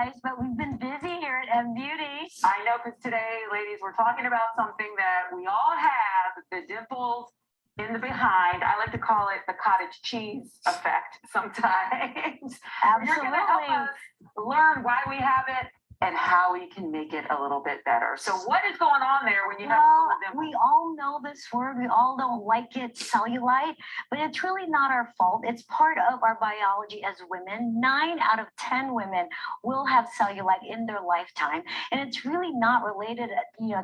guys, but we've been busy here at M Beauty. I know, because today, ladies, we're talking about something that we all have, the dimples in the behind. I like to call it the cottage cheese effect sometimes. Absolutely. You're going to help us learn why we have it and how we can make it a little bit better. So what is going on there when you have a little dimple? We all know this word. We all don't like it, cellulite, but it's really not our fault. It's part of our biology as women. 9 out of 10 women will have cellulite in their lifetime. And it's really not related,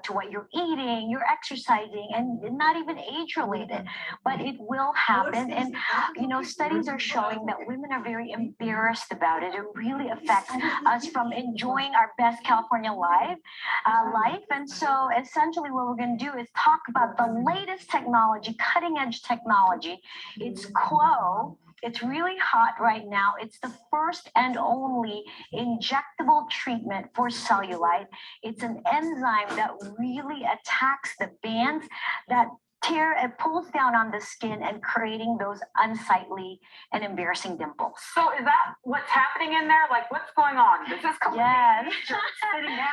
to what you're eating, you're exercising, and not even age related, but it will happen. And, studies are showing that women are very embarrassed about it. It really affects us from enjoying our best California life. And so essentially what we're going to do is talk about the latest technology, cutting edge technology. It's Qwo. It's really hot right now. It's the first and only injectable treatment for cellulite. It's an enzyme that really attacks the bands that it pulls down on the skin and creating those unsightly and embarrassing dimples. So is that what's happening in there? Like, what's going on? Is this Yes. sitting down?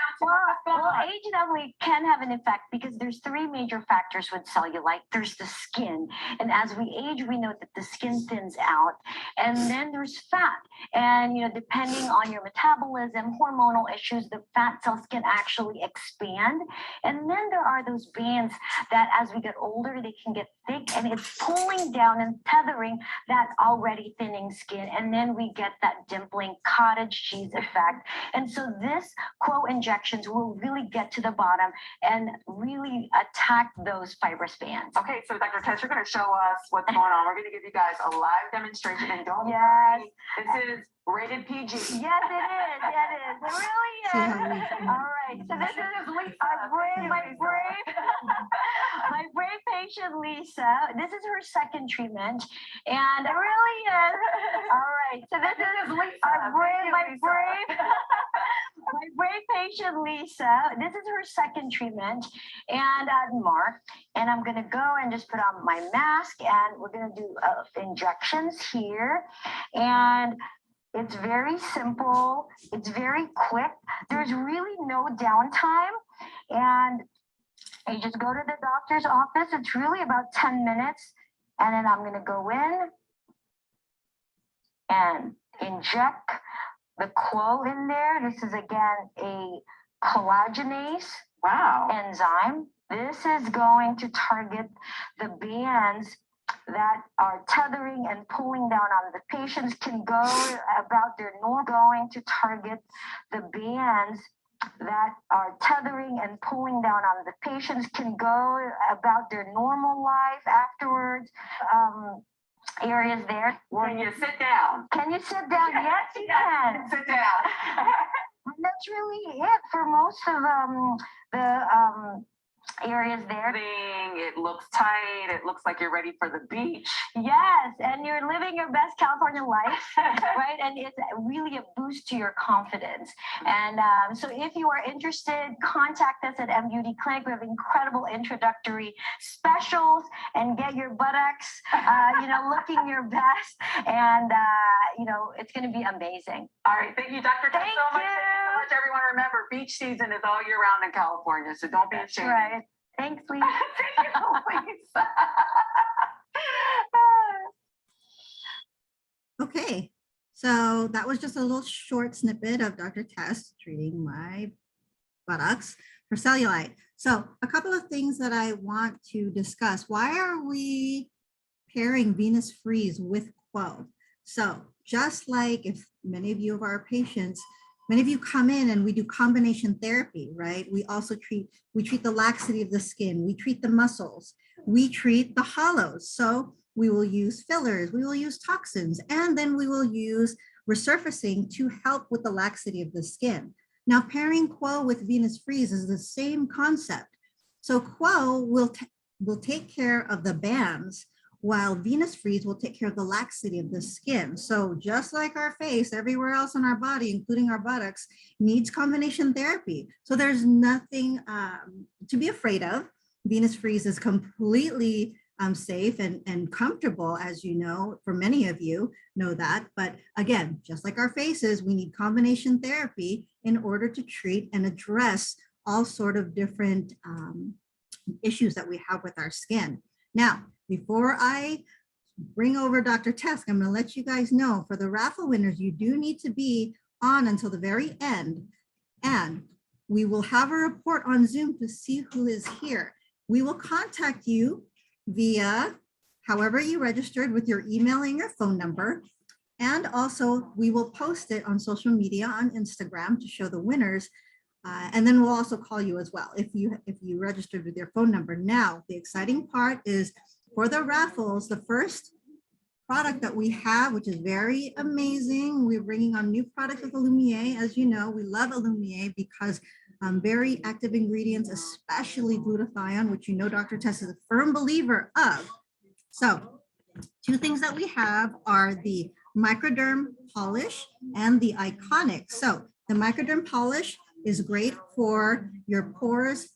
Well, age definitely can have an effect because there's 3 major factors with cellulite. There's the skin. And as we age, we know that the skin thins out. And then there's fat. And, depending on your metabolism, hormonal issues, the fat cells can actually expand. And then there are those bands that as we get older, they can get thick, and it's pulling down and tethering that already thinning skin, and then we get that dimpling cottage cheese effect. And so this Qwo injections will really get to the bottom and really attack those fibrous bands. Okay, so Dr. Tess, you're going to show us what's going on. We're going to give you guys a live demonstration, and don't worry, this is rated PG. Yes, it is. Yeah, it is. It really is. All right. So this is my brave patient Lisa. This is her second treatment, and it really is. All right. So this is Lisa. My brave patient Lisa. This is her second treatment, and Mark. And I'm gonna go and just put on my mask, and we're gonna do injections here, and it's very simple. It's very quick. There's really no downtime. And you just go to the doctor's office. It's really about 10 minutes. And then I'm going to go in and inject the Qwo in there. This is, again, a collagenase enzyme. This is going to target the bands that are tethering and pulling down on the patients can go about their normal, going to target the bands that are tethering and pulling down on the patients can go about their normal life afterwards. Areas there. Can you sit down? Can you sit down? Yes, you can. Sit down. And that's really it for most of the areas there. It looks tight. It looks like you're ready for the beach. Yes, and you're living your best California life, right? And it's really a boost to your confidence. And so if you are interested, contact us at M Beauty Clinic. We have incredible introductory specials, and get your buttocks, looking your best. And, it's going to be amazing. All right. Thank you, Dr. Tess, so much. Thank you so much. Everyone, remember, beach season is all year round in California, so don't be ashamed. Right. Thanks, Lisa. Thank you, Lisa. Okay, so that was just a little short snippet of Dr. Tess treating my buttocks for cellulite. So a couple of things that I want to discuss. Why are we pairing Venus Freeze with Qwo? So just like if many of you of our patients, many of you come in and we do combination therapy, right? We treat the laxity of the skin, we treat the muscles, we treat the hollows. So we will use fillers, we will use toxins, and then we will use resurfacing to help with the laxity of the skin. Now, pairing Qwo with Venus Freeze is the same concept. So Qwo will take care of the bands, while Venus Freeze will take care of the laxity of the skin. So just like our face, everywhere else on our body, including our buttocks, needs combination therapy. So there's nothing to be afraid of. Venus Freeze is completely safe and comfortable, as you know, for many of you know that. But again, just like our faces, we need combination therapy in order to treat and address all sort of different issues that we have with our skin. Now, before I bring over Dr. Tess, I'm going to let you guys know, for the raffle winners, you do need to be on until the very end, and we will have a report on Zoom to see who is here. We will contact you via however you registered, with your email and your phone number. And also we will post it on social media on Instagram to show the winners. And then we'll also call you as well if you registered with your phone number. Now, the exciting part is for the raffles, the first product that we have, which is very amazing. We're bringing on new products with Illumier. As you know, we love Illumier because very active ingredients, especially glutathione, which you know Dr. Tess is a firm believer of. So two things that we have are the Microderm Polish and the Iconic. So the Microderm Polish is great for your pores,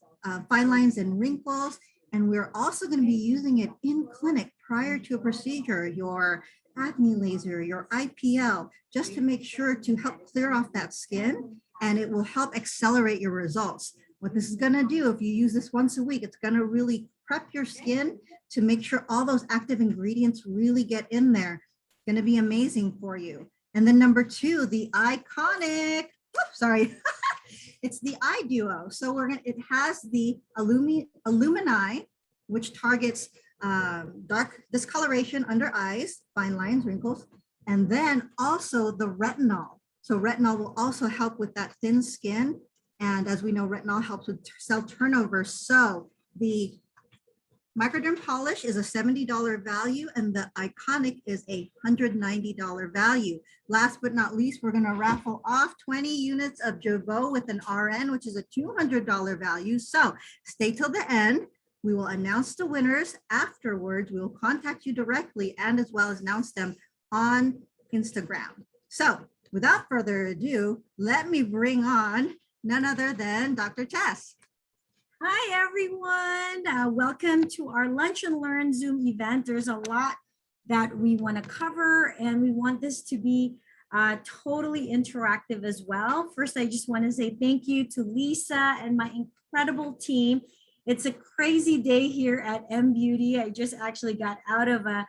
fine lines and wrinkles. And we're also going to be using it in clinic prior to a procedure, your acne laser, your IPL, just to make sure to help clear off that skin, and it will help accelerate your results. What this is going to do, if you use this once a week, it's going to really prep your skin to make sure all those active ingredients really get in there. It's going to be amazing for you. And then number two, the Iconic, oops, sorry. It's the eye duo. So it has the Illumini, which targets dark discoloration under eyes, fine lines, wrinkles, and then also the retinol. So retinol will also help with that thin skin. And as we know, retinol helps with cell turnover. So the Microderm Polish is a $70 value, and the Iconic is a $190 value. Last but not least, we're going to raffle off 20 units of Jeuveau with an RN, which is a $200 value. So stay till the end. We will announce the winners afterwards. We will contact you directly and as well as announce them on Instagram. So without further ado, let me bring on none other than Dr. Tess. Hi, everyone. Welcome to our Lunch and Learn Zoom event. There's a lot that we want to cover, and we want this to be totally interactive as well. First, I just want to say thank you to Lisa and my incredible team. It's a crazy day here at M Beauty. I just actually got out of a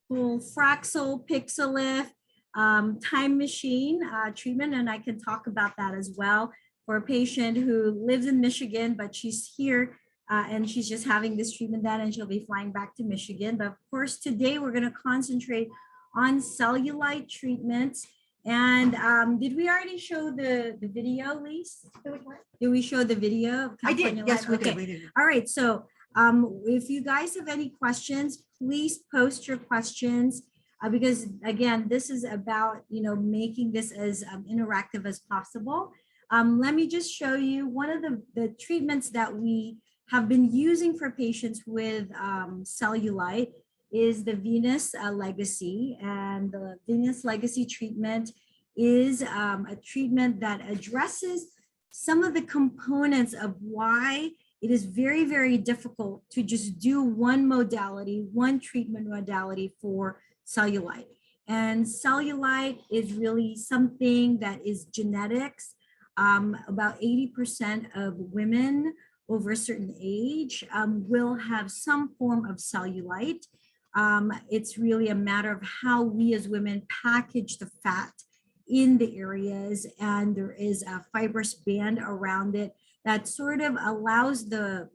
full Fraxel Pixelith time machine treatment, and I can talk about that as well. For a patient who lives in Michigan, but she's here and she's just having this treatment done, and she'll be flying back to Michigan. But of course, today we're going to concentrate on cellulite treatments. And did we already show the video, Lise? Did we show the video? I did. Yes, we did. We did. All right. So if you guys have any questions, please post your questions. Because again, this is about, making this as interactive as possible. Let me just show you one of the treatments that we have been using for patients with cellulite is the Venus Legacy. And the Venus Legacy treatment is a treatment that addresses some of the components of why it is very, very difficult to just do one modality, one treatment modality for cellulite. And cellulite is really something that is genetics. About 80% of women over a certain age will have some form of cellulite. It's really a matter of how we as women package the fat in the areas, and there is a fibrous band around it that sort of allows the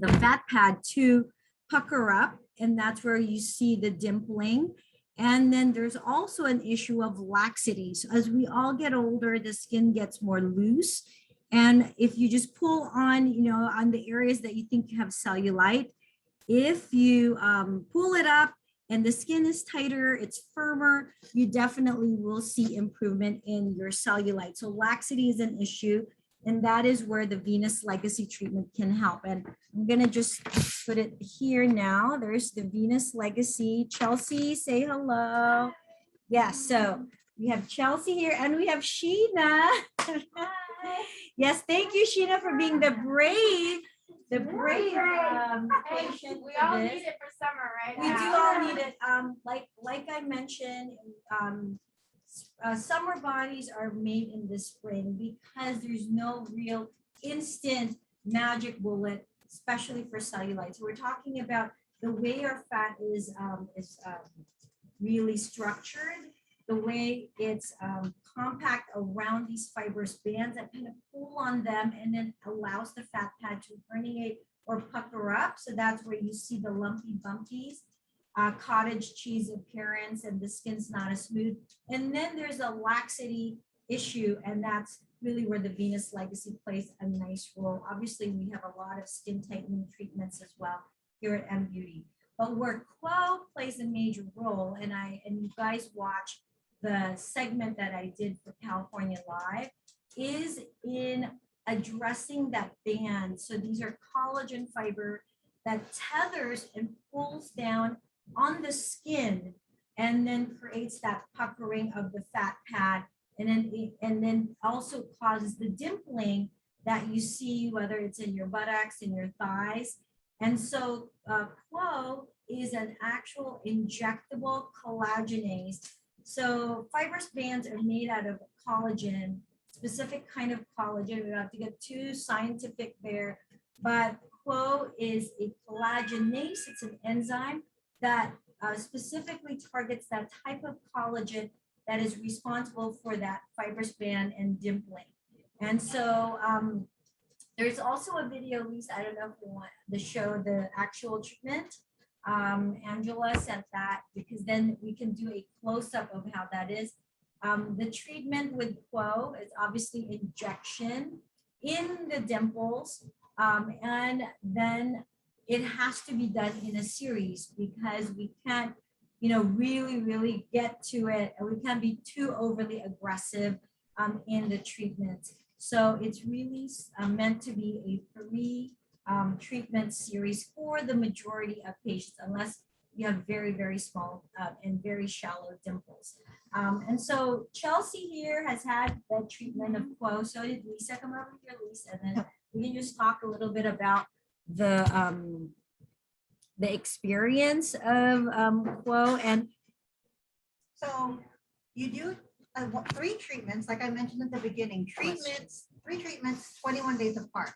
fat pad to pucker up, and that's where you see the dimpling. And then there's also an issue of laxity. So as we all get older, the skin gets more loose. And if you just pull on, on the areas that you think you have cellulite, if you pull it up and the skin is tighter, it's firmer, you definitely will see improvement in your cellulite. So laxity is an issue. And that is where the Venus Legacy treatment can help. And I'm going to just put it here now. There's the Venus Legacy. Chelsea, say hello. Yeah, so we have Chelsea here and we have Sheena. Yes, thank you, Sheena, for being the brave the brave patient We for all this. need it for summer, right? We do all need it. Like I mentioned, summer bodies are made in the spring because there's no real instant magic bullet, especially for cellulite. So we're talking about the way our fat is really structured, the way it's compact around these fibrous bands that kind of pull on them and then allows the fat pad to herniate or pucker up. So that's where you see the lumpy bumpies, cottage cheese appearance, and the skin's not as smooth. And then there's a laxity issue, and that's really where the Venus Legacy plays a nice role. Obviously, we have a lot of skin tightening treatments as well here at M Beauty. But where Qwo plays a major role, and you guys watch the segment that I did for California Live, is in addressing that band. So these are collagen fiber that tethers and pulls down on the skin and then creates that puckering of the fat pad, and then also causes the dimpling that you see, whether it's in your buttocks, in your thighs. And so Qwo is an actual injectable collagenase. So fibrous bands are made out of collagen, specific kind of collagen. We don't have to get too scientific there, but Qwo is a collagenase. It's an enzyme that specifically targets that type of collagen that is responsible for that fibrous band and dimpling. And so there's also a video, Lisa, I don't know if you want to show the actual treatment. Angela sent that because then we can do a close-up of how that is. The treatment with Qwo is obviously injection in the dimples, and then it has to be done in a series because we can't, really get to it, and we can't be too overly aggressive in the treatment. So it's really meant to be a 3 treatment series for the majority of patients, unless you have very, very small and very shallow dimples. And so Chelsea here has had the treatment of Qwo. So did Lisa. Come over here, Lisa, and then we can just talk a little bit about the experience of Qwo. And so you do 3 treatments, like I mentioned at the beginning. 3 treatments, 21 days apart.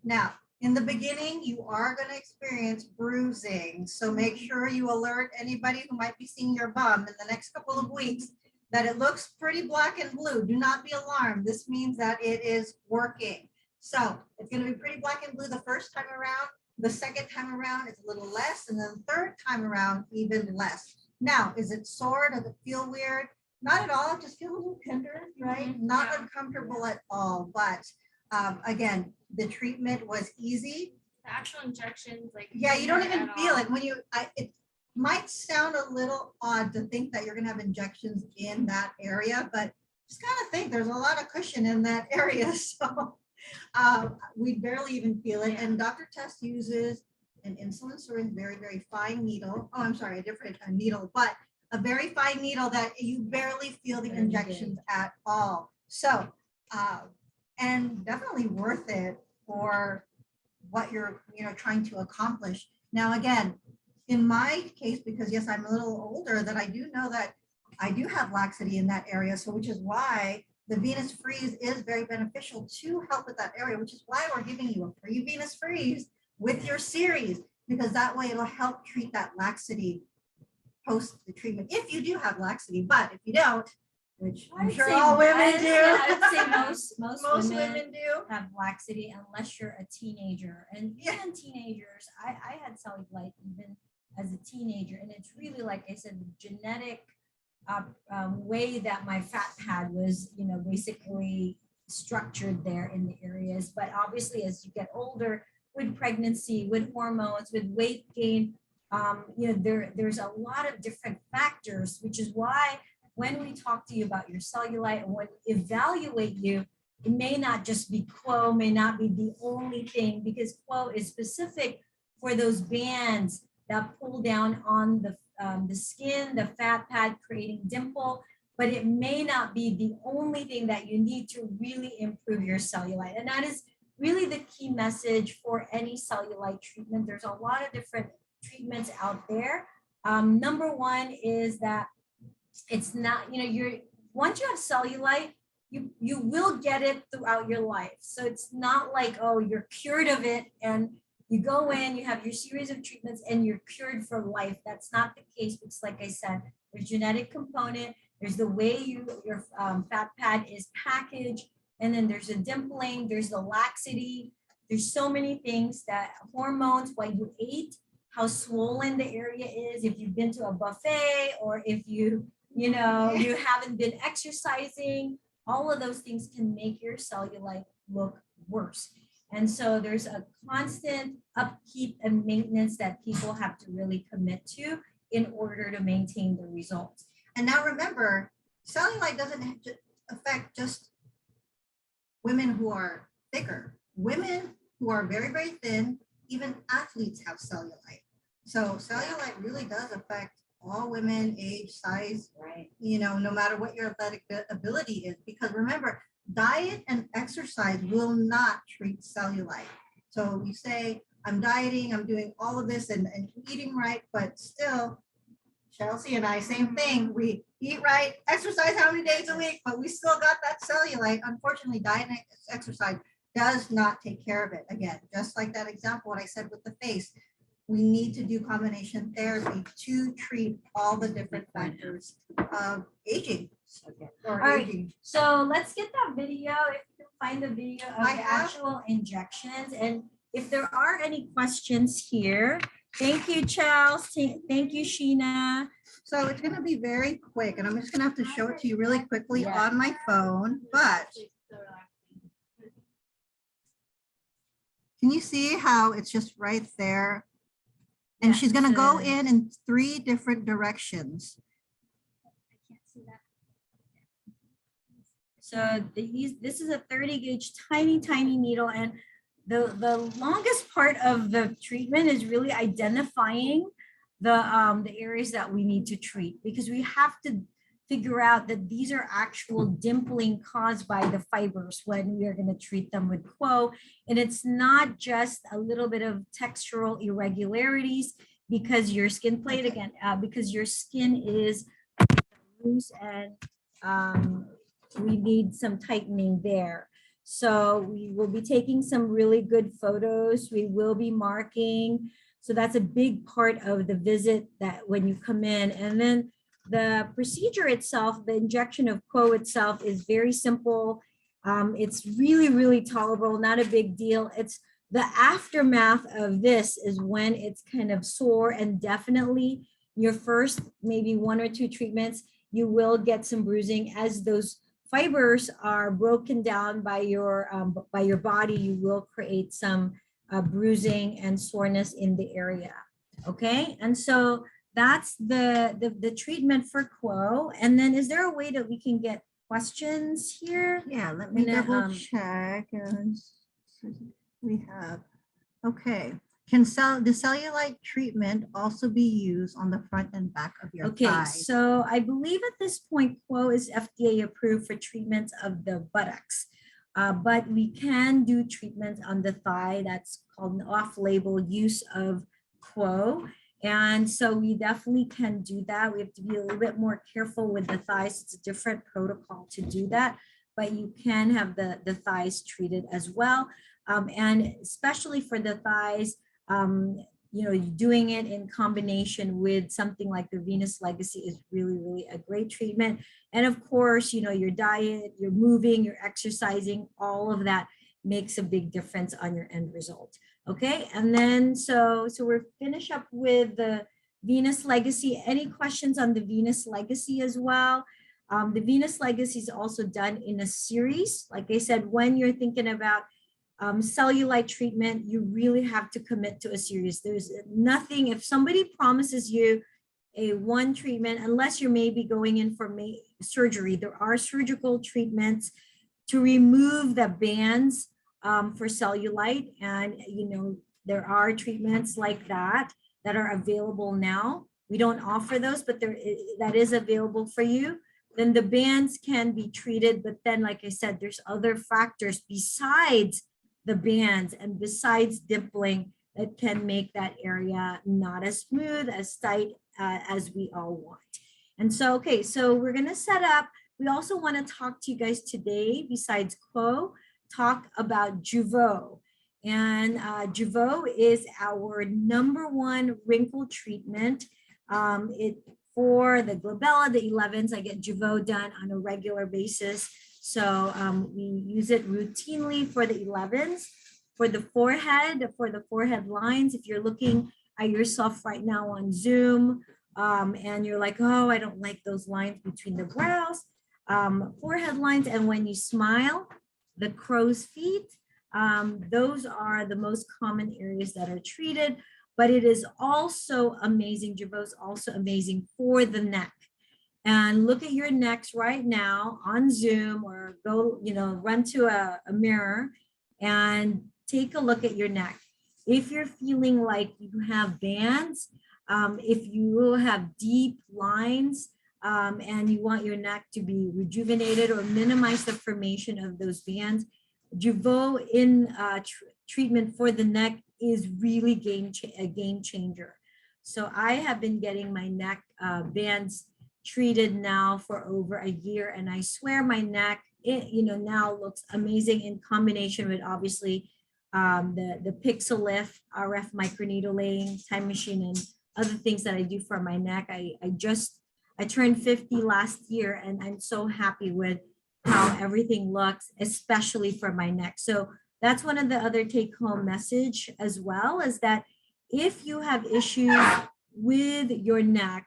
Now, in the beginning, you are going to experience bruising. So make sure you alert anybody who might be seeing your bum in the next couple of weeks that it looks pretty black and blue. Do not be alarmed. This means that it is working. So it's going to be pretty black and blue the first time around. The second time around, it's a little less. And then the third time around, even less. Now, is it sore? Does it feel weird? Not at all. Just feel a little tender, right? Not uncomfortable at all. But again, the treatment was easy. The actual injections, like yeah, you don't even feel it when it might sound a little odd to think that you're gonna have injections in that area, but just kind of think there's a lot of cushion in that area. So we barely even feel it. And Dr. Tess uses an insulin syringe, very, very fine needle. Oh, I'm sorry, a different needle, but a very fine needle that you barely feel the injections at all. So and definitely worth it for what you're trying to accomplish. Now, again, in my case, because yes, I'm a little older, that I do know that I do have laxity in that area. So which is why the Venus Freeze is very beneficial to help with that area, which is why we're giving you a free Venus Freeze with your series, because that way it'll help treat that laxity post the treatment if you do have laxity. But if you don't, which I'm sure all women do. I would say most women do have laxity unless you're a teenager. And even teenagers, I had cellulite even as a teenager. And it's really, like I said, the genetic way that my fat pad was, basically structured there in the areas. But obviously, as you get older, with pregnancy, with hormones, with weight gain, there's a lot of different factors, which is why when we talk to you about your cellulite and when we evaluate you, it may not just be Qwo, may not be the only thing, because Qwo is specific for those bands that pull down on the skin, the fat pad, creating dimple, but it may not be the only thing that you need to really improve your cellulite. And that is really the key message for any cellulite treatment. There's a lot of different treatments out there. Number one is that it's not, once you have cellulite, you will get it throughout your life. So it's not like, oh, you're cured of it and you go in, you have your series of treatments and you're cured for life. That's not the case because like I said, there's genetic component, there's the way your fat pad is packaged, and then there's the dimpling, there's the laxity, there's so many things, that hormones, what you ate, how swollen the area is, if you've been to a buffet or if you haven't been exercising, all of those things can make your cellulite look worse. And so there's a constant upkeep and maintenance that people have to really commit to in order to maintain the results. And now remember, cellulite doesn't affect just women who are thicker. Women who are very, very thin, even athletes have cellulite. So cellulite really does affect all women, age, size, Right. No matter what your athletic ability is. Because remember, diet and exercise will not treat cellulite. So you say, I'm dieting, I'm doing all of this and eating right, but still, Chelsea and I, same thing. We eat right, exercise how many days a week, but we still got that cellulite. Unfortunately, diet and exercise does not take care of it. Again, just like that example, what I said with the face, we need to do combination therapy to treat all the different factors of aging. Or All right. aging. So let's get that video, if you can find the video of I the have. actual injections. And if there are any questions here, thank you, Charles. Thank you, Sheena. So it's going to be very quick, and I'm just going to have to show it to you really quickly Yeah. on my phone. But can you see how it's just right there? And Yeah, she's going to go so- in 3 different directions. So this is a 30 gauge tiny needle, and the longest part of the treatment is really identifying the areas that we need to treat, because we have to figure out that these are actual dimpling caused by the fibers when we are going to treat them with Qwo. And it's not just a little bit of textural irregularities because your skin plate again, because your skin is loose and we need some tightening there. So we will be taking some really good photos. We will be marking. So that's a big part of the visit, that when you come in. And then the procedure itself, the injection of Qwo itself is very simple. It's really tolerable, not a big deal. It's the aftermath of this is when it's kind of sore, and definitely your first maybe 1 or 2 treatments, you will get some bruising as those fibers are broken down by your body. You will create some bruising and soreness in the area. Okay, and so that's the treatment for Qwo. And then is there a way that we can get questions here? Yeah, let me And then, double check. We have, okay. Can the cellulite treatment also be used on the front and back of your Okay, thighs? so I believe at this point, Qwo is FDA approved for treatments of the buttocks. But we can do treatment on the thigh. That's called an off-label use of Qwo. And so we definitely can do that. We have to be a little bit more careful with the thighs. It's a different protocol to do that, but you can have the thighs treated as well. And especially for the thighs, doing it in combination with something like the Venus Legacy is really a great treatment. And of course, your diet, you're moving, you're exercising, all of that makes a big difference on your end result. Okay, and then so we're finished up with the Venus Legacy. Any questions on the Venus Legacy as well? The Venus Legacy is also done in a series. Like I said, when you're thinking about cellulite treatment, you really have to commit to a series. There's nothing, if somebody promises you a one treatment, unless you're maybe going in for surgery, there are surgical treatments to remove the bands for cellulite. And, there are treatments like that are available now. We don't offer those, but that is available for you. Then the bands can be treated, but then, like I said, there's other factors besides the bands, and besides dimpling, it can make that area not as smooth, as tight as we all want. And so, okay, so we're gonna set up. We also want to talk to you guys today, besides Qwo, talk about Juveau. And Juveau is our #1 wrinkle treatment. For the glabella, the 11s, I get Juveau done on a regular basis. So we use it routinely for the 11s. For the forehead lines, if you're looking at yourself right now on Zoom and you're like, oh, I don't like those lines between the brows, forehead lines, and when you smile, the crow's feet, those are the most common areas that are treated. But it is also amazing, Jeuveau is also amazing for the neck. And look at your necks right now on Zoom, or go, run to a mirror and take a look at your neck. If you're feeling like you have bands, if you have deep lines, and you want your neck to be rejuvenated or minimize the formation of those bands, Juveau in treatment for the neck is really a game changer. So I have been getting my neck bands treated now for over a year, and I swear my neck, now looks amazing in combination with obviously the Pixel Lift, RF microneedling, time machine, and other things that I do for my neck. I turned 50 last year, and I'm so happy with how everything looks, especially for my neck. So that's one of the other take-home message as well, is that if you have issues with your neck,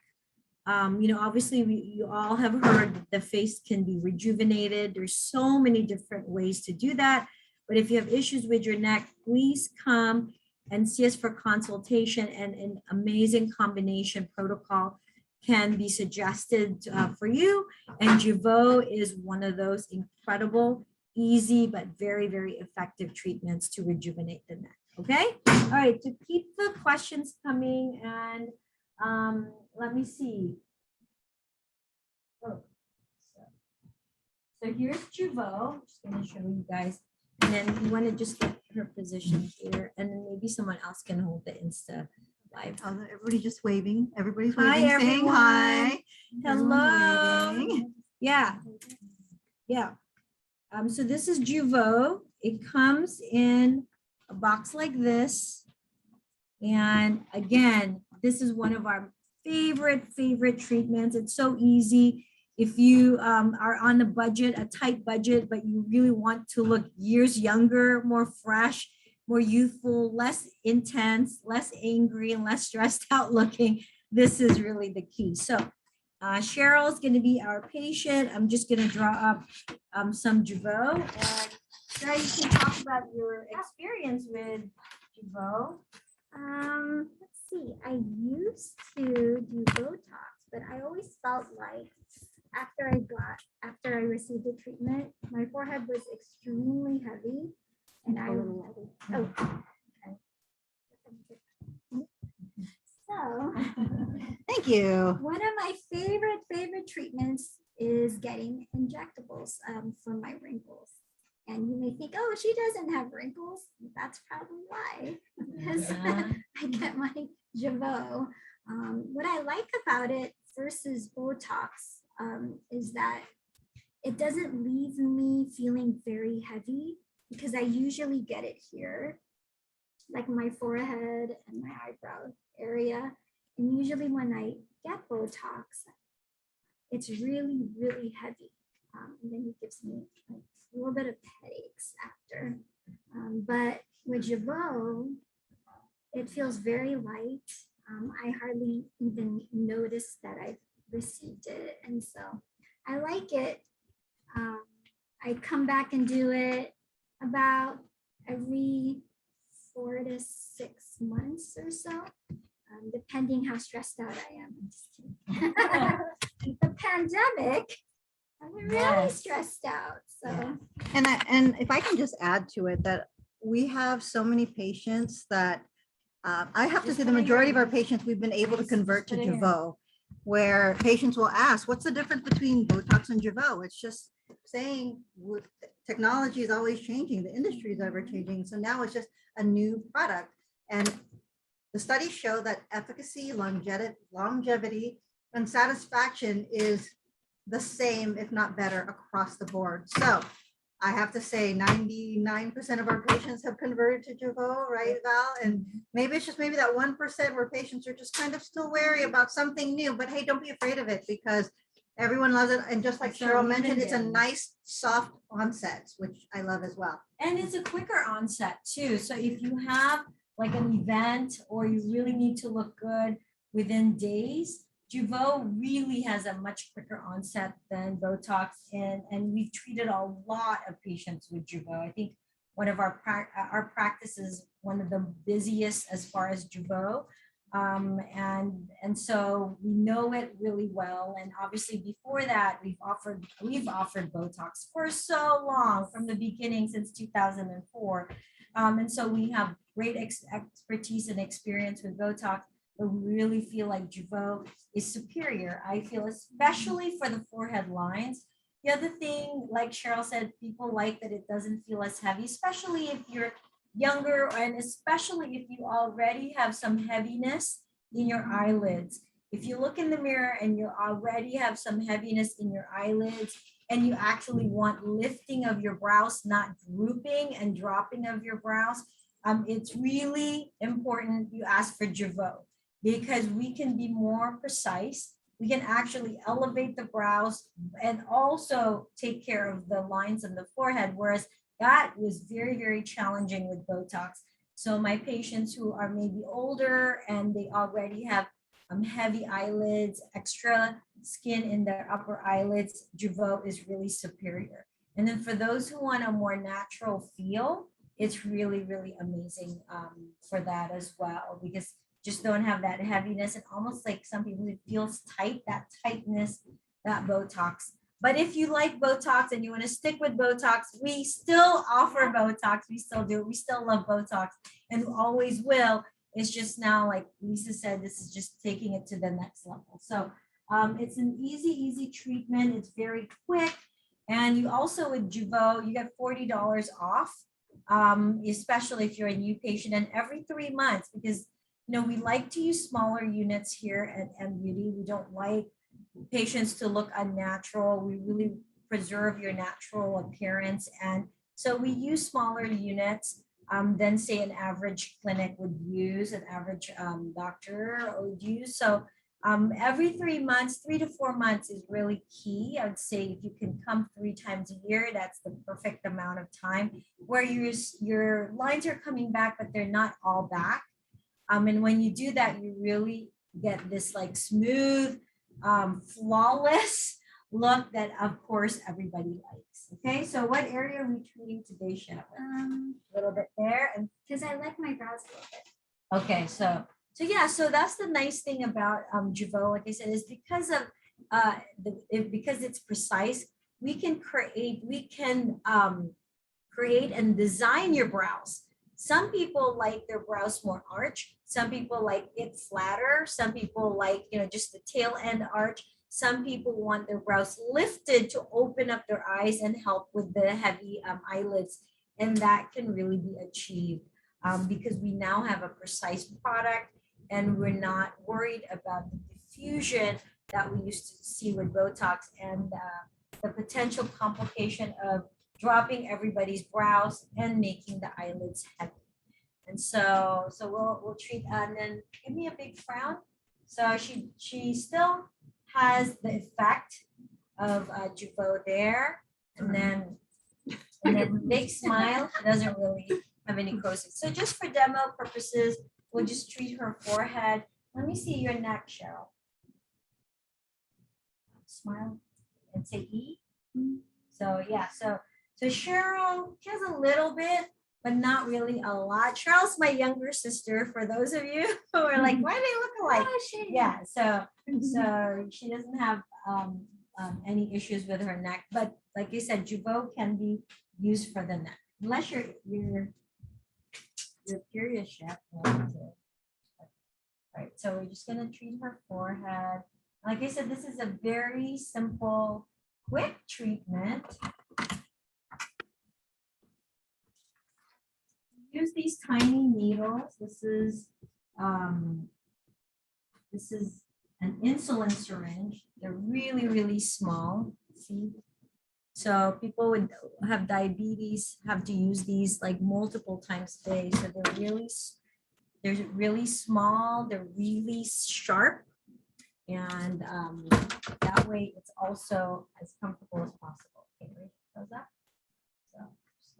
obviously you all have heard that the face can be rejuvenated. There's so many different ways to do that. But if you have issues with your neck, please come and see us for consultation, and an amazing combination protocol can be suggested for you. And Juveau is one of those incredible, easy, but very, very effective treatments to rejuvenate the neck. Okay. All right. To keep the questions coming, and let me see. Oh, so here's Juveau. I'm just going to show you guys. And then you want to just get her position here, and then maybe someone else can hold the Insta live. Everybody just waving. Everybody's Hi, waving, saying everyone. hi. Hello. Everyone's waving. Yeah. Yeah. So this is Juveau. It comes in a box like this. And again, this is one of our favorite treatments. It's so easy. If you are on a budget, a tight budget, but you really want to look years younger, more fresh, more youthful, less intense, less angry, and less stressed out looking, this is really the key. So Cheryl is going to be our patient. I'm just going to draw up some Juveau. And Sarah, you can talk about your experience with Juveau. Let's see. I used to do Botox, but I always felt like after I received the treatment, my forehead was extremely heavy, and So Thank you. one of my favorite treatments is getting injectables for my wrinkles. And you may think, oh, she doesn't have wrinkles. That's probably why, because I get my Juveau. What I like about it versus Botox is that it doesn't leave me feeling very heavy, because I usually get it here, like my forehead and my eyebrow area. And usually when I get Botox, it's really, really heavy. And then it gives me like a little bit of headaches after. But with Juveau, it feels very light. I hardly even notice that I've received it. And so I like it. I come back and do it about every 4 to 6 months or so, depending how stressed out I am. I'm just kidding. The pandemic, I'm really stressed out. So, And if I can just add to it, that we have so many patients that I have to say the majority of our patients we've been able to convert to Juveau, where patients will ask, what's the difference between Botox and Juveau? It's just saying technology is always changing, the industry is ever changing. So now it's just a new product. And the studies show that efficacy, longevity, and satisfaction is the same, if not better, across the board. So I have to say 99% of our patients have converted to Jeuveau, right, Val? And maybe it's just maybe that 1% where patients are just kind of still wary about something new, but hey, don't be afraid of it because everyone loves it. And just like So Cheryl mentioned, it's a even- nice soft onset, which I love as well. And it's a quicker onset too. So if you have like an event or you really need to look good within days, Juveau really has a much quicker onset than Botox, and we've treated a lot of patients with Juveau. I think one of our practice is one of the busiest as far as Juveau. And so we know it really well. And obviously before that, we've offered Botox for so long, from the beginning since 2004. And so we have great expertise and experience with Botox, but we really feel like Juveau is superior. I feel especially for the forehead lines. The other thing, like Cheryl said, people like that it doesn't feel as heavy, especially if you're younger and especially if you already have some heaviness in your eyelids. If you look in the mirror and you already have some heaviness in your eyelids and you actually want lifting of your brows, not drooping and dropping of your brows, it's really important you ask for Juveau, because we can be more precise. We can actually elevate the brows and also take care of the lines on the forehead, whereas that was very, very challenging with Botox. So my patients who are maybe older and they already have heavy eyelids, extra skin in their upper eyelids, Juveau is really superior. And then for those who want a more natural feel, it's really, really amazing for that as well, because just don't have that heaviness and almost like some people, it feels tight, that tightness, that Botox. But if you like Botox and you want to stick with Botox, we still offer Botox. We still do. We still love Botox and always will. It's just now, like Lisa said, this is just taking it to the next level. So it's an easy treatment. It's very quick. And you also with Juveau, you get $40 off, especially if you're a new patient, and every 3 months, because we like to use smaller units here at M Beauty. We don't like patients to look unnatural. We really preserve your natural appearance. And so we use smaller units than say an average clinic would use, an average doctor would use. So every 3 months, 3 to 4 months is really key. I would say if you can come 3 times a year, that's the perfect amount of time where your lines are coming back, but they're not all back. And when you do that, you really get this like smooth, flawless look that of course everybody likes. Okay, so what area are we treating today, Chef? A little bit there, and because I like my brows a little bit. okay, so yeah, so that's the nice thing about Juveau, like I said, is because of because it's precise, we can create and design your brows. Some people like their brows more arch. Some people like it flatter. Some people like, just the tail end arch. Some people want their brows lifted to open up their eyes and help with the heavy eyelids. And that can really be achieved because we now have a precise product and we're not worried about the diffusion that we used to see with Botox and the potential complication of dropping everybody's brows and making the eyelids heavy. And so we'll treat, and then give me a big frown. So she still has the effect of Juveau there, and then big smile. She doesn't really have any crow's. So just for demo purposes, we'll just treat her forehead. Let me see your neck, Cheryl. Smile and say E. So yeah, so Cheryl, she has a little bit, but not really a lot. Cheryl's my younger sister, for those of you who are like, why do they look alike? Oh, Yeah, so she doesn't have any issues with her neck, but like you said, Juveau can be used for the neck, unless you're curious, Chef. Right, so we're just gonna treat her forehead. Like I said, this is a very simple, quick treatment. use these tiny needles. This is an insulin syringe. They're really, really small. See? So people would have diabetes have to use these like multiple times a day. So they're really small. They're really sharp. And that way it's also as comfortable as possible. Okay, right? How's that? So just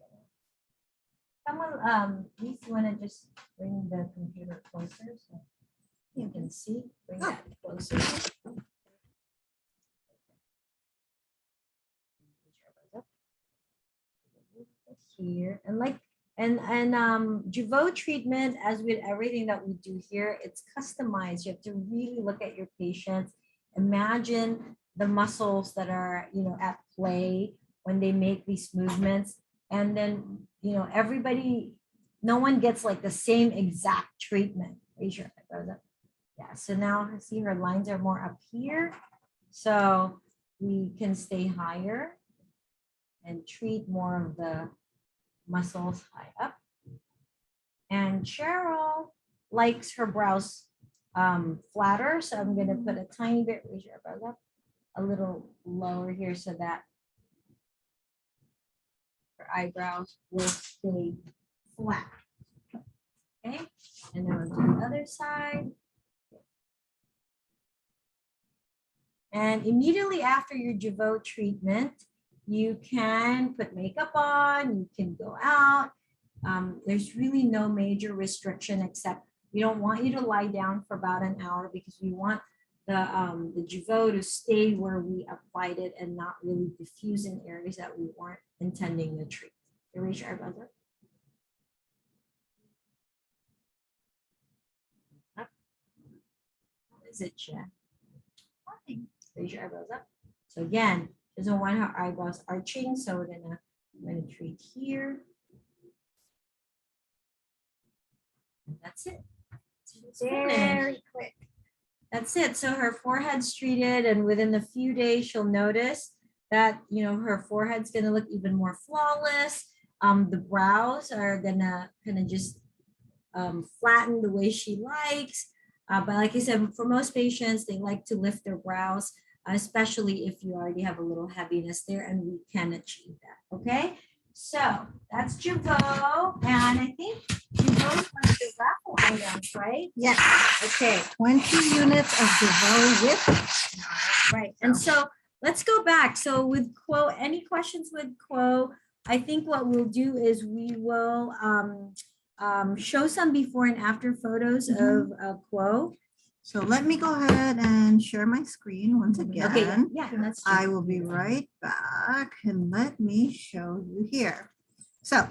someone, Lisa, you want to just bring the computer closer so you can see? Bring that closer. Here and Jeuveau treatment, as with everything that we do here, it's customized. You have to really look at your patients, imagine the muscles that are at play when they make these movements, and then everybody, no one gets like the same exact treatment. Raise your eyebrows up. Yeah, so now see her lines are more up here, so we can stay higher and treat more of the muscles high up. And Cheryl likes her brows flatter, so I'm going to put a tiny bit, raise your eyebrows up, a little lower here so that her eyebrows will stay flat. Okay, and then on to the other side. And immediately after your Jeuveau treatment, you can put makeup on, you can go out. There's really no major restriction, except we don't want you to lie down for about an hour because we want the Jeuveau to stay where we applied it and not really diffuse in areas that we weren't intending to treat. Raise your eyebrows up. What is it, Jen? Raise your eyebrows up. So again, doesn't want her eyebrows arching, so we're gonna treat here. And that's it. Very quick. That's it. So her forehead's treated, and within a few days, she'll notice that her forehead's gonna look even more flawless. The brows are gonna kind of just flatten the way she likes. But like I said, for most patients, they like to lift their brows, especially if you already have a little heaviness there, and we can achieve that. Okay, so that's Juveau, and I think Juveau are the raffle items, right? Yes. Okay, 20 units of Jeuveau with. right. And so let's go back. So with Qwo, any questions with Qwo? I think what we'll do is we will show some before and after photos of Qwo. So let me go ahead and share my screen once again. Okay, yeah, that's I will be right back, and let me show you here. So,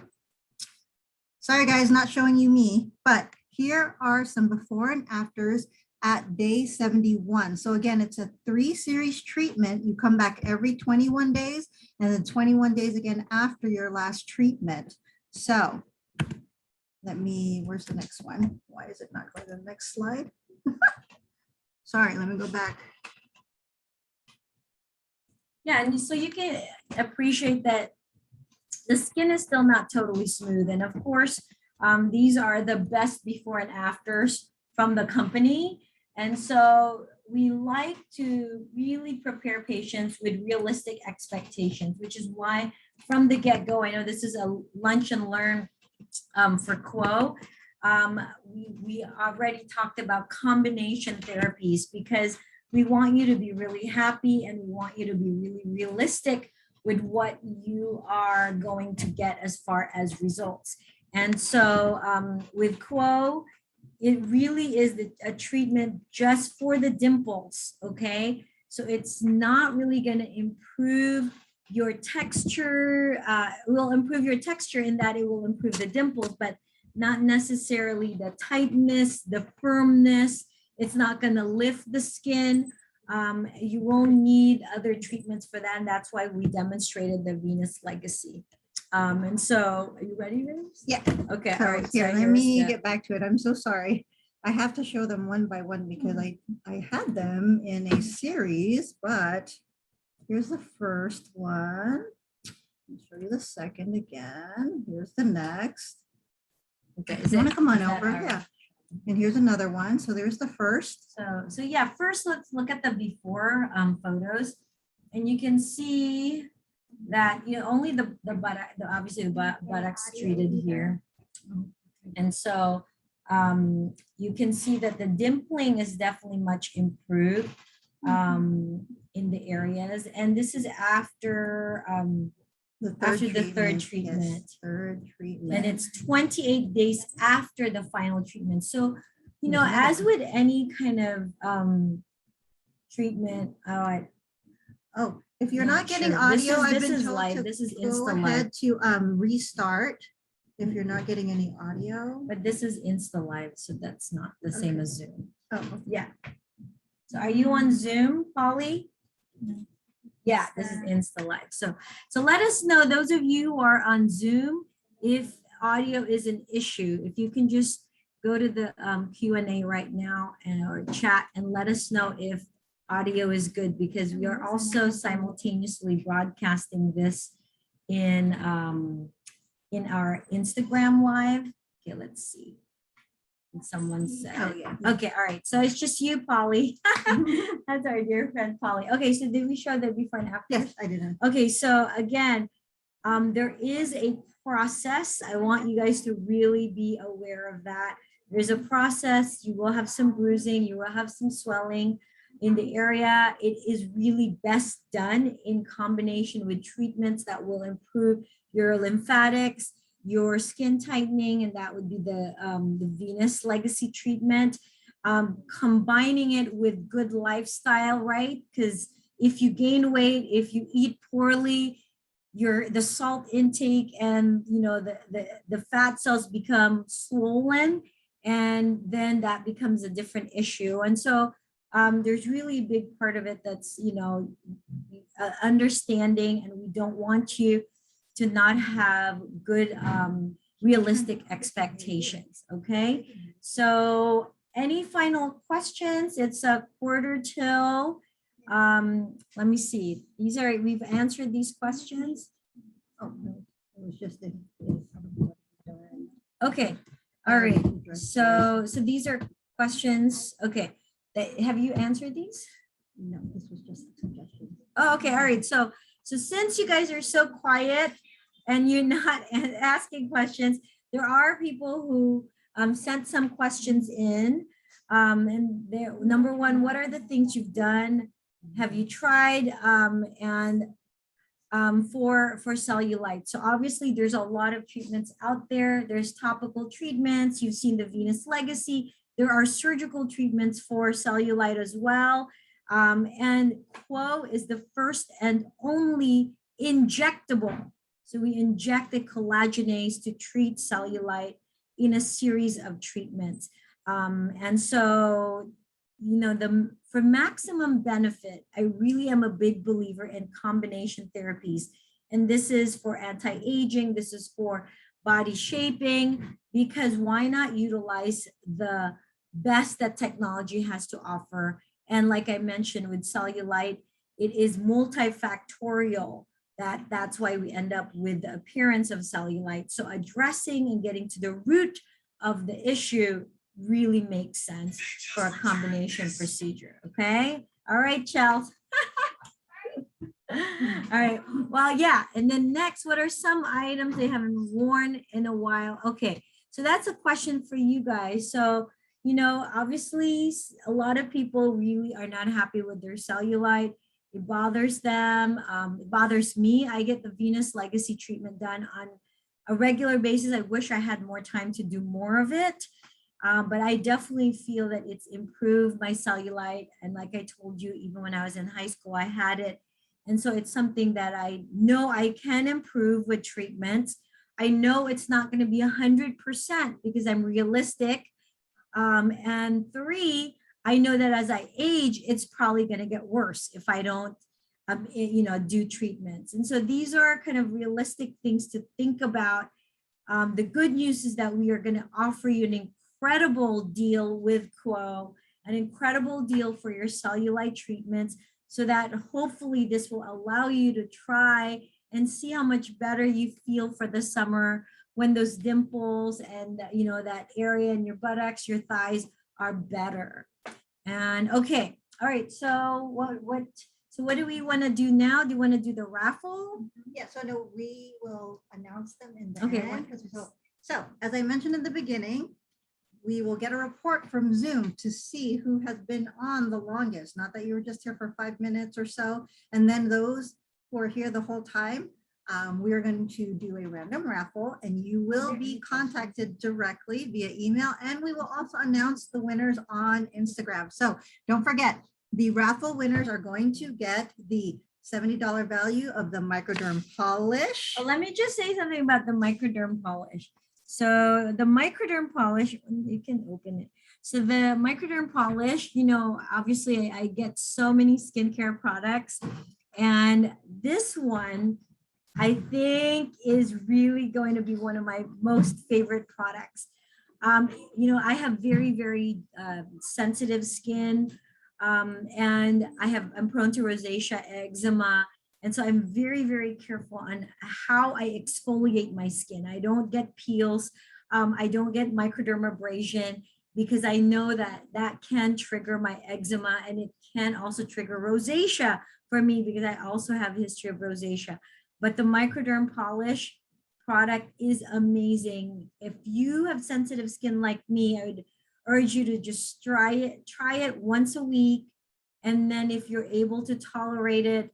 sorry guys, not showing you me, but here are some before and afters at day 71. So again, it's a 3-series treatment. You come back every 21 days and then 21 days again after your last treatment. So where's the next one? Why is it not going to the next slide? Sorry, let me go back. Yeah, and so you can appreciate that the skin is still not totally smooth. And of course, these are the best before and afters from the company. And so we like to really prepare patients with realistic expectations, which is why from the get-go, I know this is a lunch and learn for Qwo. We already talked about combination therapies because we want you to be really happy and we want you to be really realistic with what you are going to get as far as results. And so with Qwo, it really is a treatment just for the dimples, okay? So it's not really going to improve your texture. It will improve your texture in that it will improve the dimples, but not necessarily the tightness, the firmness. It's not going to lift the skin. You won't need other treatments for that. And that's why we demonstrated the Venus Legacy. And so, are you ready, Rose? Yeah. Okay. So All right. here, so let here's me the- get back to it. I'm so sorry. I have to show them one by one because I had them in a series, but here's the first one. I'll show you the second again. Here's the next. Okay, You want to come on is that over? all right? Yeah. And here's another one. So there's the first. So yeah, first let's look at the before photos, and you can see that only the buttock, obviously the buttocks treated here, and so you can see that the dimpling is definitely much improved in the areas, and this is after The third the third treatment. treatment. Yes, third treatment. And it's 28 days after the final treatment. So, There's another as one. with any kind of treatment, Oh, if you're Not not getting sure. This audio, is- I've this been is told live. to This is go Insta ahead Live. to restart if you're not getting any audio. but this is Insta Live, so that's not the same Okay. as Zoom. Oh, Yeah. So are you on Zoom, Polly? Yeah, this is Insta Live. So let us know, those of you who are on Zoom, if audio is an issue, if you can just go to the Q&A right now or chat and let us know if audio is good, because we are also simultaneously broadcasting this in our Instagram Live. Okay, let's see. And someone said, oh yeah. okay, all right. So it's just you, Polly. That's our dear friend, Polly. Okay, so did we show the before and after? Yes, I didn't. Okay, so again, there is a process. I want you guys to really be aware of that. There's a process. You will have some bruising. You will have some swelling in the area. It is really best done in combination with treatments that will improve your lymphatics, your skin tightening, and that would be the Venus Legacy treatment. Combining it with good lifestyle, right? Because if you gain weight, if you eat poorly, the salt intake and the fat cells become swollen, and then that becomes a different issue. And so there's really a big part of it that's understanding, and we don't want you to not have good realistic expectations. Okay, so any final questions? It's a quarter till. Let me see. We've answered these questions. Oh, no, it was just the. Okay, all right. So these are questions. Okay, have you answered these? No, this was just a suggestion. Oh, okay, all right. So since you guys are so quiet and you're not asking questions, there are people who sent some questions in. And number one, what are the things you've done? Have you tried? For cellulite. So obviously there's a lot of treatments out there. There's topical treatments. You've seen the Venus Legacy. There are surgical treatments for cellulite as well. And Qwo is the first and only injectable. So we inject the collagenase to treat cellulite in a series of treatments. And so, for maximum benefit, I really am a big believer in combination therapies. And this is for anti-aging, this is for body shaping, because why not utilize the best that technology has to offer? And like I mentioned with cellulite, it is multifactorial. That's why we end up with the appearance of cellulite. So addressing and getting to the root of the issue really makes sense for a combination procedure. Okay. All right, Chels. All right. Well, yeah. And then next, what are some items they haven't worn in a while? Okay. So that's a question for you guys. So, obviously a lot of people really are not happy with their cellulite. It bothers them. It bothers me. I get the Venus Legacy treatment done on a regular basis. I wish I had more time to do more of it. But I definitely feel that it's improved my cellulite. And like I told you, even when I was in high school, I had it. And so it's something that I know I can improve with treatments. I know it's not going to be 100% because I'm realistic. And 3, I know that as I age, it's probably going to get worse if I don't, do treatments. And so these are kind of realistic things to think about. The good news is that we are going to offer you an incredible deal with Qwo, an incredible deal for your cellulite treatments, so that hopefully this will allow you to try and see how much better you feel for the summer when those dimples and that area in your buttocks, your thighs are better. And okay, all right. So what do we want to do now? Do you want to do the raffle? Yeah, so no, we will announce them in the Okay, end. So as I mentioned in the beginning, we will get a report from Zoom to see who has been on the longest. Not that you were just here for 5 minutes or so. And then those who are here the whole time, we are going to do a random raffle, and you will be contacted directly via email, and we will also announce the winners on Instagram. So don't forget, the raffle winners are going to get the $70 value of the microderm polish. Oh, let me just say something about the microderm polish. So the microderm polish, you can open it. So the microderm polish, obviously I get so many skincare products, and this one I think is really going to be one of my most favorite products. I have very, very sensitive skin, and I'm prone to rosacea, eczema. And so I'm very, very careful on how I exfoliate my skin. I don't get peels. I don't get microdermabrasion, because I know that can trigger my eczema, and it can also trigger rosacea for me, because I also have a history of rosacea. But the microderm polish product is amazing. If you have sensitive skin like me, I would urge you to just try it once a week. And then if you're able to tolerate it,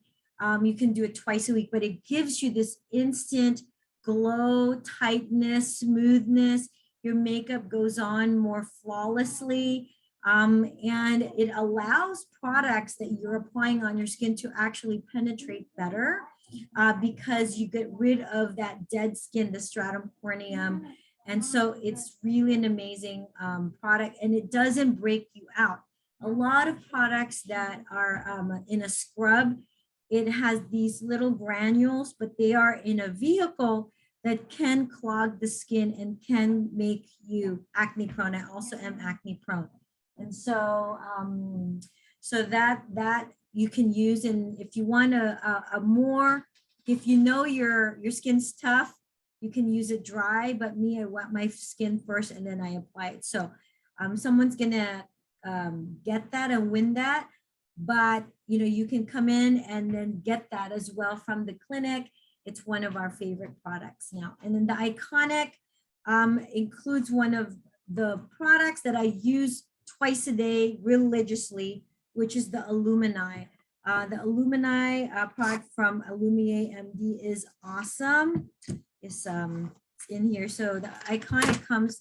you can do it twice a week, but it gives you this instant glow, tightness, smoothness. Your makeup goes on more flawlessly. And it allows products that you're applying on your skin to actually penetrate better, because you get rid of that dead skin, the stratum corneum. And so it's really an amazing product, and it doesn't break you out. A lot of products that are in a scrub, it has these little granules, but they are in a vehicle that can clog the skin and can make you acne prone. I also am acne prone. And so, that you can use, and if you want if you know your skin's tough, you can use it dry, but I wet my skin first and then I apply it. So someone's gonna get that and win that, but you can come in and then get that as well from the clinic. It's one of our favorite products now. And then the Iconic includes one of the products that I use twice a day religiously, which is the Illumini. The Illumini product from Illumier MD is awesome. It's in here. So the Iconic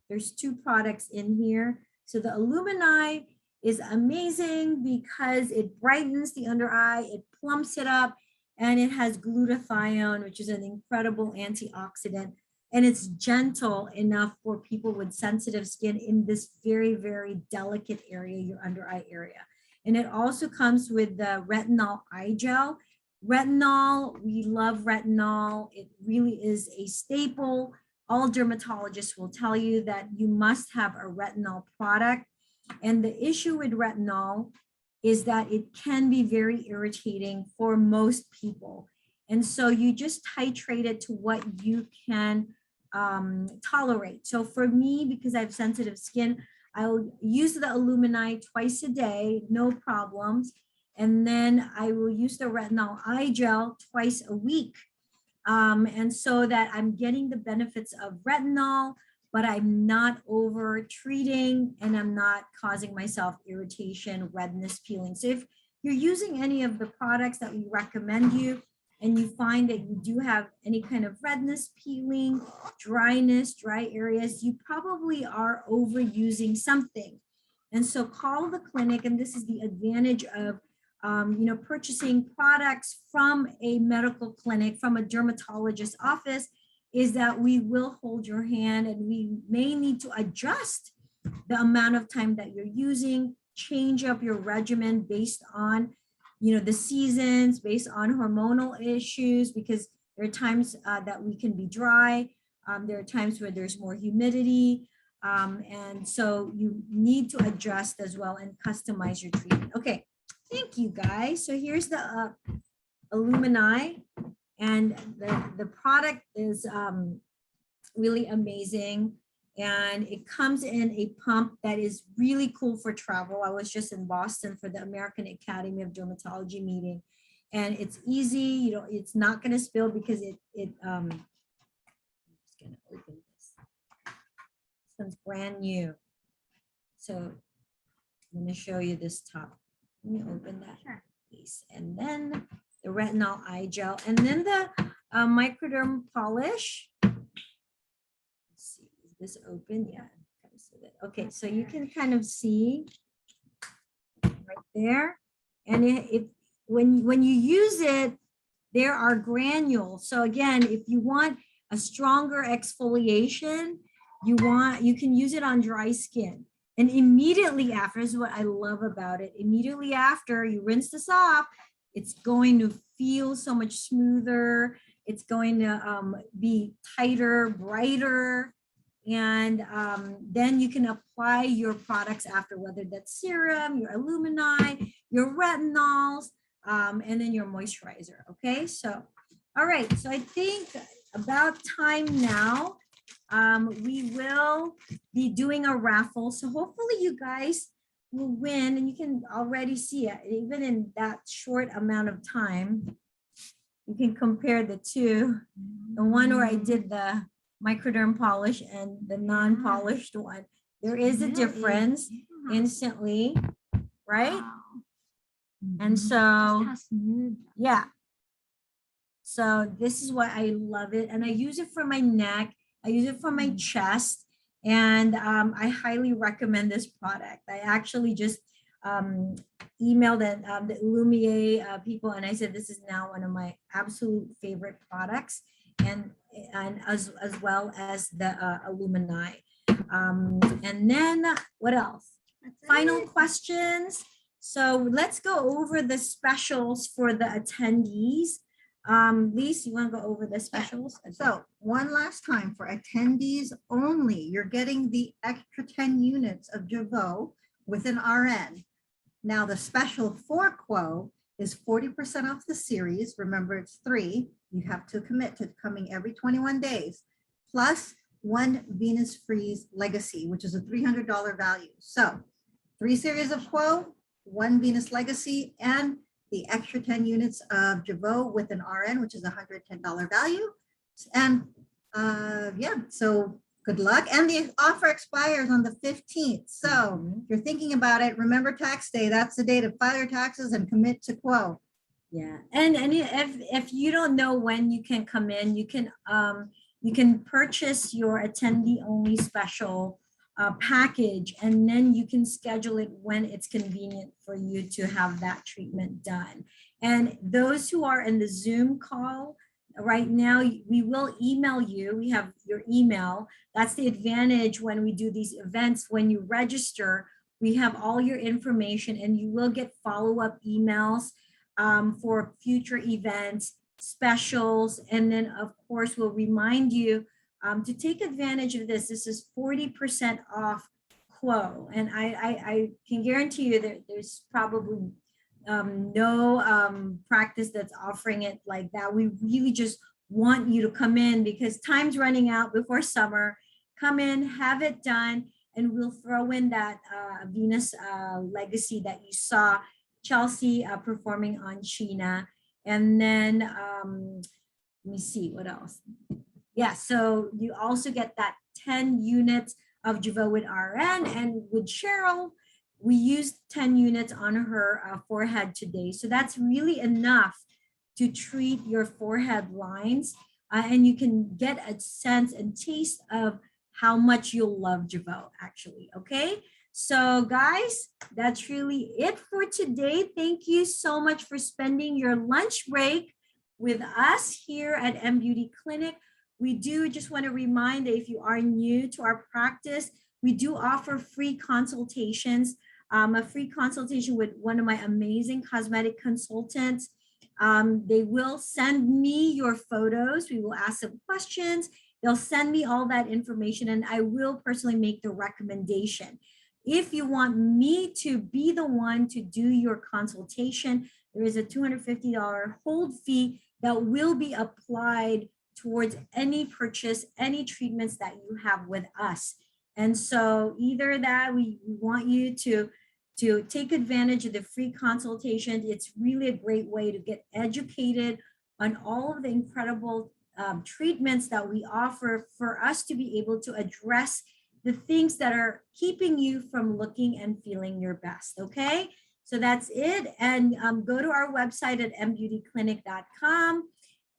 there's 2 products in here. So the Illumini is amazing because it brightens the under eye, it plumps it up, and it has glutathione, which is an incredible antioxidant. And it's gentle enough for people with sensitive skin in this very, very delicate area, your under eye area. And it also comes with the retinol eye gel. Retinol, we love retinol. It really is a staple. All dermatologists will tell you that you must have a retinol product. And the issue with retinol is that it can be very irritating for most people. And so you just titrate it to what you can tolerate. So for me, because I have sensitive skin, I'll use the Illumini twice a day, no problems. And then I will use the retinol eye gel twice a week. And so that I'm getting the benefits of retinol, but I'm not over treating and I'm not causing myself irritation, redness, peeling. So if you're using any of the products that we recommend you, and you find that you do have any kind of redness, peeling, dryness, dry areas, you probably are overusing something. And so call the clinic, and this is the advantage of purchasing products from a medical clinic, from a dermatologist's office, is that we will hold your hand, and we may need to adjust the amount of time that you're using, change up your regimen based on the seasons, based on hormonal issues, because there are times that we can be dry. There are times where there's more humidity. And so you need to adjust as well and customize your treatment. Okay, thank you guys. So here's the Illumini, and the product is really amazing. And it comes in a pump that is really cool for travel. I was just in Boston for the American Academy of Dermatology meeting, and it's easy, you know, it's not going to spill because I'm just going to open this. This one's brand new. So I'm going to show you this top. Let me open that piece. And then the retinol eye gel, and then the microderm polish. Let's see, is this open? Yeah. Okay, so you can kind of see right there. And when you use it, there are granules. So again, if you want a stronger exfoliation, you can use it on dry skin. And immediately after, this is what I love about it. Immediately after you rinse this off, it's going to feel so much smoother. It's going to be tighter, brighter. And then you can apply your products after, whether that's serum, your Illumini, your retinols, and then your moisturizer. Okay, so, all right. So I think about time now. We will be doing a raffle. So hopefully you guys will win, and you can already see it, even in that short amount of time. You can compare the two. The one where I did the microderm polish and the non-polished one. There is a difference instantly, right? And so, yeah. So this is why I love it. And I use it for my neck. I use it for my chest. And I highly recommend this product. I actually just emailed the Lumiere people, and I said, this is now one of my absolute favorite products. And as well as the Illumini. And then what else? Final questions. So let's go over the specials for the attendees. Lise, you want to go over the specials? So one last time for attendees only, you're getting the extra 10 units of Jeuveau with an RN. Now the special for Qwo is 40% off the series. Remember, it's 3. You have to commit to coming every 21 days, plus 1 Venus Freeze Legacy, which is a $300 value. So 3 series of Qwo, 1 Venus Legacy, and the extra 10 units of Juveau with an RN, which is a $110 value. And yeah, so good luck. And the offer expires on the 15th. So if you're thinking about it, remember tax day. That's the day to file your taxes and commit to Qwo. Yeah, and if you don't know when you can come in, you can purchase your attendee only special package, and then you can schedule it when it's convenient for you to have that treatment done. And those who are in the Zoom call right now, we will email you. We have your email. That's the advantage when we do these events. When you register, we have all your information, and you will get follow-up emails for future events, specials, and then of course we'll remind you to take advantage of this. This is 40% off Qwo, and I can guarantee you that there's probably no practice that's offering it like that. We really just want you to come in because time's running out before summer. Come in, have it done, and we'll throw in that Venus Legacy that you saw Chelsea performing on Sheena. And then let me see what else. Yeah, so you also get that 10 units of Juveau with RN, and with Cheryl, we used 10 units on her forehead today. So that's really enough to treat your forehead lines, and you can get a sense and taste of how much you'll love Juveau actually, okay? So guys, that's really it for today. Thank you so much for spending your lunch break with us here at M Beauty Clinic. We do just want to remind that if you are new to our practice, we do offer free consultations, a free consultation with one of my amazing cosmetic consultants. They will send me your photos. We will ask them questions. They'll send me all that information, and I will personally make the recommendation. If you want me to be the one to do your consultation, there is a $250 hold fee that will be applied towards any purchase, any treatments that you have with us. And so either that we want you to take advantage of the free consultation. It's really a great way to get educated on all of the incredible treatments that we offer for us to be able to address the things that are keeping you from looking and feeling your best. Okay, so that's it. And go to our website at mbeautyclinic.com.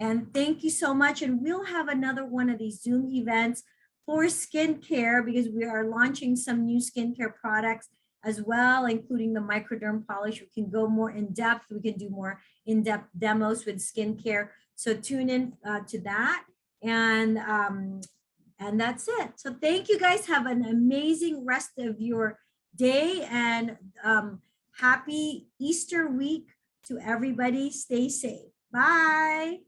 And thank you so much. And we'll have another one of these Zoom events for skincare, because we are launching some new skincare products as well, including the microderm polish. We can go more in depth. We can do more in-depth demos with skincare. So tune in to that. And that's it. So thank you guys. Have an amazing rest of your day, and happy Easter week to everybody. Stay safe. Bye.